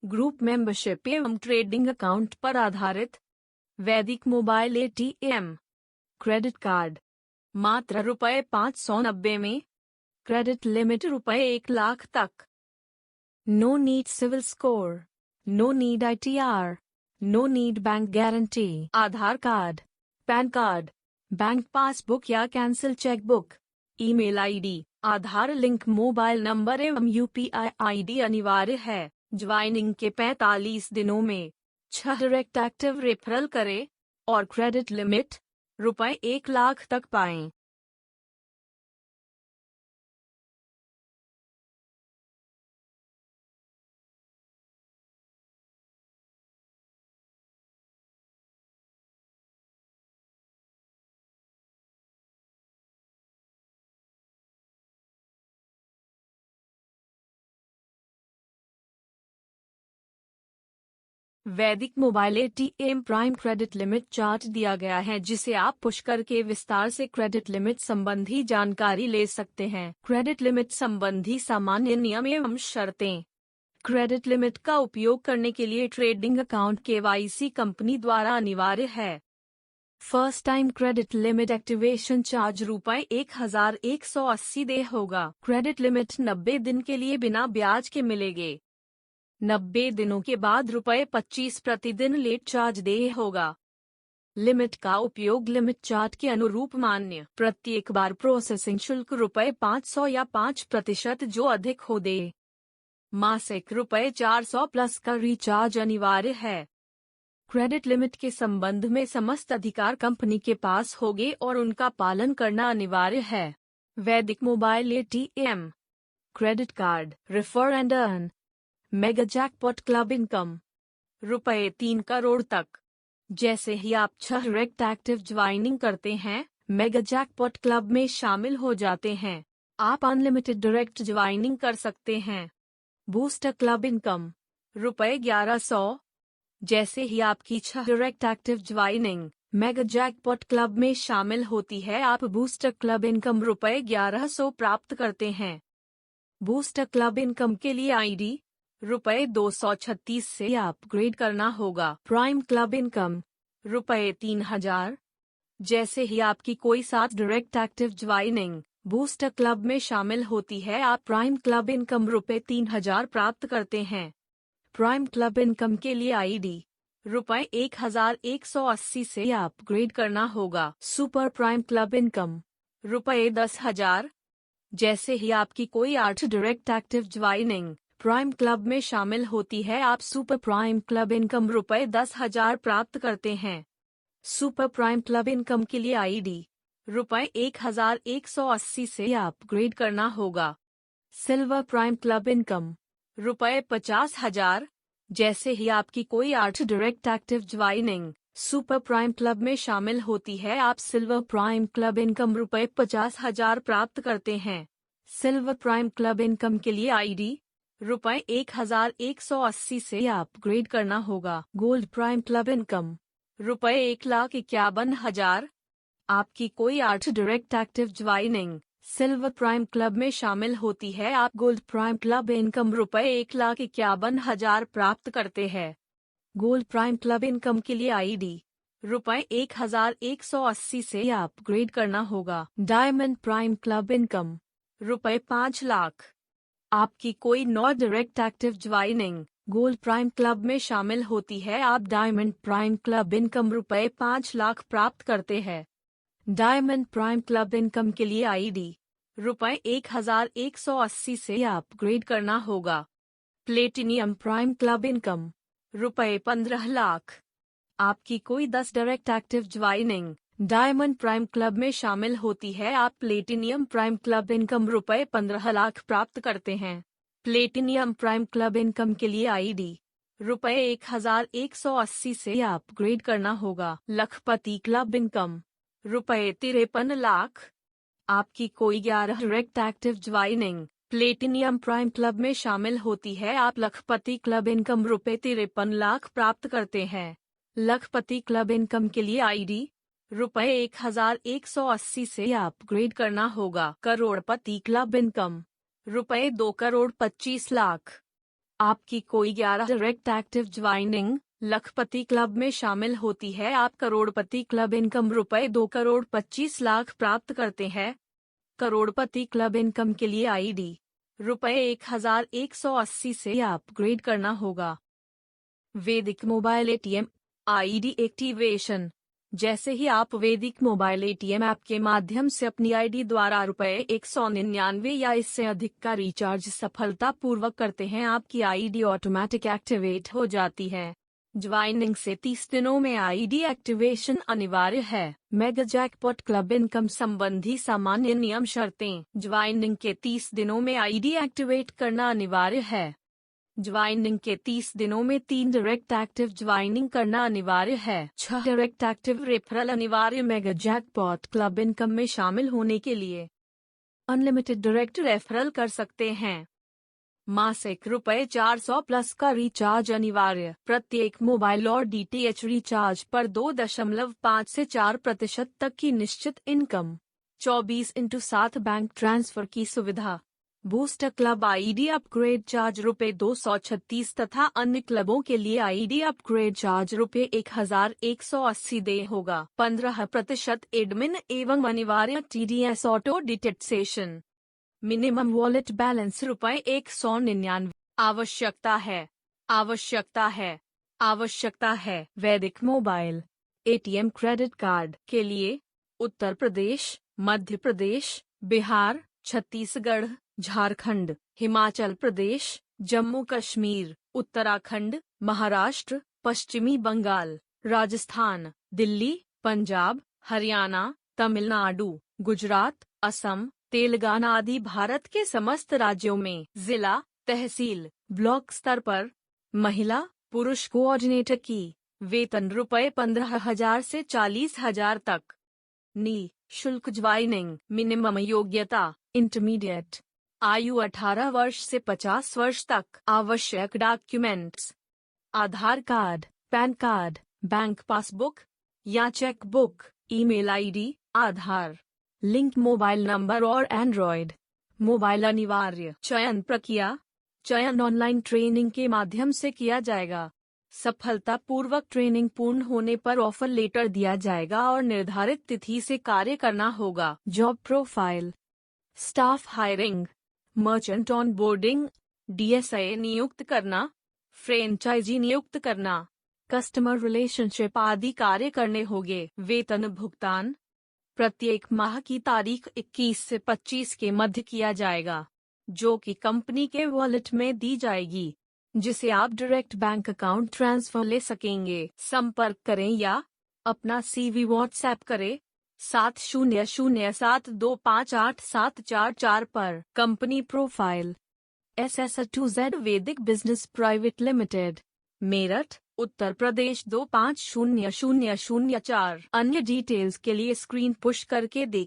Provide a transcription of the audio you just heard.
Group membership एवं trading account पर आधारित। वैदिक मोबाइल ATM। क्रेडिट कार्ड मात्र ₹590 में। क्रेडिट लिमिट ₹1,00,000 तक। No need CIBIL score, no need ITR, no need bank guarantee. Aadhaar card, PAN card, bank passbook या cancel chequebook, email ID, Aadhaar link, mobile number एवं UPI ID अनिवार्य है। Joining के 45 दिनों में 6 डायरेक्ट एक्टिव रेफरल करें और क्रेडिट लिमिट ₹1,00,000 तक पाएं। वैदिक mobile ATM prime credit limit chart दिया गया है, जिसे आप पुश करके विस्तार से क्रेडिट लिमिट संबंधी जानकारी ले सकते हैं। क्रेडिट लिमिट संबंधी सामान्य नियम एवं शर्तें। क्रेडिट लिमिट का उपयोग करने के लिए ट्रेडिंग अकाउंट KYC कंपनी द्वारा अनिवार्य है। First time credit limit activation charge ₹1,180 दे होगा। क्रेडिट लिमिट 90 दिन के लिए बिना ब्याज के मिलेंगे। 90 दिनों के बाद ₹25 प्रतिदिन लेट चार्ज दे होगा। लिमिट का उपयोग लिमिट चार्ट के अनुरूप मान्य। प्रत्येक बार प्रोसेसिंग शुल्क ₹500 या 5% जो अधिक हो दे। मासिक ₹400 प्लस का रिचार्ज अनिवार्य है। क्रेडिट लिमिट के संबंध में समस्त अधिकार कंपनी के पास होंगे और उनका पालन करना अनिवार्य है। वैदिक mobile ATM credit card refer and earn. Mega jackpot club income ₹3 crore तक। जैसे ही आप 6 डायरेक्ट एक्टिव ज्वाइनिंग करते हैं, मेगा जैकपॉट क्लब में शामिल हो जाते हैं। आप अनलिमिटेड डायरेक्ट ज्वाइनिंग कर सकते हैं। Booster club income ₹1100। जैसे ही आपकी 6 direct active joining mega jackpot club में शामिल होती है, आप बूस्टर क्लब इनकम ₹1100 प्राप्त करते हैं। बूस्टर क्लब इनकम के लिए ID ₹236 से अपग्रेड करना होगा। Prime club income ₹3000। जैसे ही आपकी कोई 7 direct active joining booster club में शामिल होती है, आप प्राइम क्लब इनकम ₹3000 प्राप्त करते हैं। प्राइम क्लब इनकम के लिए ID ₹1180 से अपग्रेड करना होगा। Super prime club income ₹10,000। जैसे ही आपकी कोई 8 direct active joining prime club में शामिल होती है, आप सुपर प्राइम क्लब इनकम ₹10,000 प्राप्त करते हैं। सुपर प्राइम क्लब इनकम के लिए ID ₹1180 से अपग्रेड करना होगा। Silver prime club income ₹50,000। जैसे ही आपकी कोई 8 direct active joining super prime club में शामिल होती है, आप सिल्वर प्राइम क्लब इनकम ₹50,000 प्राप्त करते हैं। सिल्वर प्राइम क्लब इनकम के लिए ID ₹1180 से अपग्रेड करना होगा। Gold prime club income ₹1,51,000। आपकी कोई 8 direct active joining silver prime club में शामिल होती है, आप गोल्ड प्राइम क्लब इनकम ₹1,51,000 प्राप्त करते हैं। गोल्ड प्राइम क्लब इनकम के लिए ID ₹1,180 से अपग्रेड करना होगा। Diamond prime club income ₹5,00,000। आपकी कोई 9 direct active joining gold prime club में शामिल होती है, आप डायमंड प्राइम क्लब इनकम ₹5,00,000 प्राप्त करते हैं। डायमंड प्राइम क्लब इनकम के लिए ID ₹1,180 से अपग्रेड करना होगा। Platinum prime club income ₹15,00,000। आपकी कोई 10 direct active joining diamond prime club में शामिल होती है, आप प्लेटिनियम प्राइम क्लब इनकम ₹15,00,000 प्राप्त करते हैं। प्लेटिनियम प्राइम क्लब इनकम के लिए ID ₹1,180 से अपग्रेड करना होगा। लखपति क्लब इनकम ₹53,00,000। आपकी कोई 11 direct active joining platinum prime club में शामिल होती है, आप लखपति क्लब इनकम ₹53,00,000 प्राप्त करते हैं। लखपति क्लब इनकम के लिए ID ₹1,180 से अपग्रेड करना होगा। करोड़पति क्लब इनकम ₹2,25,00,000। आपकी कोई 11 डायरेक्ट एक्टिव ज्वाइनिंग लखपति क्लब में शामिल होती है। आप करोड़पति क्लब इनकम ₹2,25,00,000 प्राप्त करते हैं। करोड़पति क्लब इनकम के लिए आईडी ₹1,180 से अपग्रेड करना होगा। वैदिक मोबाइल एटीएम आईडी एक्टिवेशन। जैसे ही आप वैदिक मोबाइल एटीएम ऐप के माध्यम से अपनी आईडी द्वारा ₹199 या इससे अधिक का रिचार्ज सफलतापूर्वक करते हैं, आपकी आईडी ऑटोमेटिक एक्टिवेट हो जाती है। ज्वाइनिंग से 30 दिनों में आईडी एक्टिवेशन अनिवार्य है। मेगा जैकपॉट क्लब इनकम संबंधी सामान्य नियम शर्तें। ज्वाइनिंग के 30 दिनों में आईडी एक्टिवेट करना अनिवार्य है। ज्वाइनिंग के 30 दिनों में 3 डायरेक्ट एक्टिव ज्वाइनिंग करना अनिवार्य है। 6 डायरेक्ट एक्टिव रेफरल अनिवार्य। मेगा जैकपॉट क्लब इनकम में शामिल होने के लिए अनलिमिटेड डायरेक्ट रेफरल कर सकते हैं। मासिक ₹400 प्लस का रिचार्ज अनिवार्य। प्रत्येक मोबाइल और डीटीएच रिचार्ज पर 2.5 से 4% तक की निश्चित इनकम। 24/7 बैंक ट्रांसफर की सुविधा। Booster club ID upgrade charge ₹236 तथा अन्य क्लबों के लिए आईडी अपग्रेड चार्ज ₹1,180 दे होगा। 15% एडमिन एवं अनिवार्य TDS auto detection. Minimum wallet balance ₹199। आवश्यकता है। वैदिक मोबाइल एटीएम क्रेडिट कार्ड के लिए उत्तर प्रदेश, मध्य प्रदेश, बिहार, छत्तीसगढ़, झारखंड, हिमाचल प्रदेश, जम्मू कश्मीर, उत्तराखंड, महाराष्ट्र, पश्चिमी बंगाल, राजस्थान, दिल्ली, पंजाब, हरियाणा, तमिलनाडु, गुजरात, असम, तेलंगाना आदि भारत के समस्त राज्यों में जिला, तहसील, ब्लॉक स्तर पर महिला पुरुष कोऑर्डिनेटर की वेतन ₹15,000 से 40,000 तक। शुल्क ज्वाइनिंग। मिनिमम योग्यता इंटरमीडिएट। आयु 18 वर्ष से 50 वर्ष तक। आवश्यक documents Aadhaar card, PAN card, bank passbook या cheque book. Email ID, Aadhaar link, mobile number और एंड्रॉयड मोबाइल अनिवार्य। चयन प्रक्रिया। चयन ऑनलाइन ट्रेनिंग के माध्यम से किया जाएगा। सफलतापूर्वक ट्रेनिंग पूर्ण होने पर ऑफर लेटर दिया जाएगा और निर्धारित तिथि से कार्य करना होगा। Job profile. Staff hiring, merchant onboarding, DSA नियुक्त करना, फ्रेंचाइजी नियुक्त करना, कस्टमर रिलेशनशिप आदि कार्य करने होंगे। वेतन भुगतान प्रत्येक माह की तारीख 21 से 25 के मध्य किया जाएगा, जो कि कंपनी के वॉलेट में दी जाएगी, जिसे आप डायरेक्ट बैंक अकाउंट ट्रांसफर ले सकेंगे। संपर्क करें या अपना CV व्हाट्सएप करें 7007258744 पर। Company profile. SS2Z वैदिक business private limited, Meerut, Uttar Pradesh 250004। अन्य डिटेल्स के लिए स्क्रीन पुश करके देखें।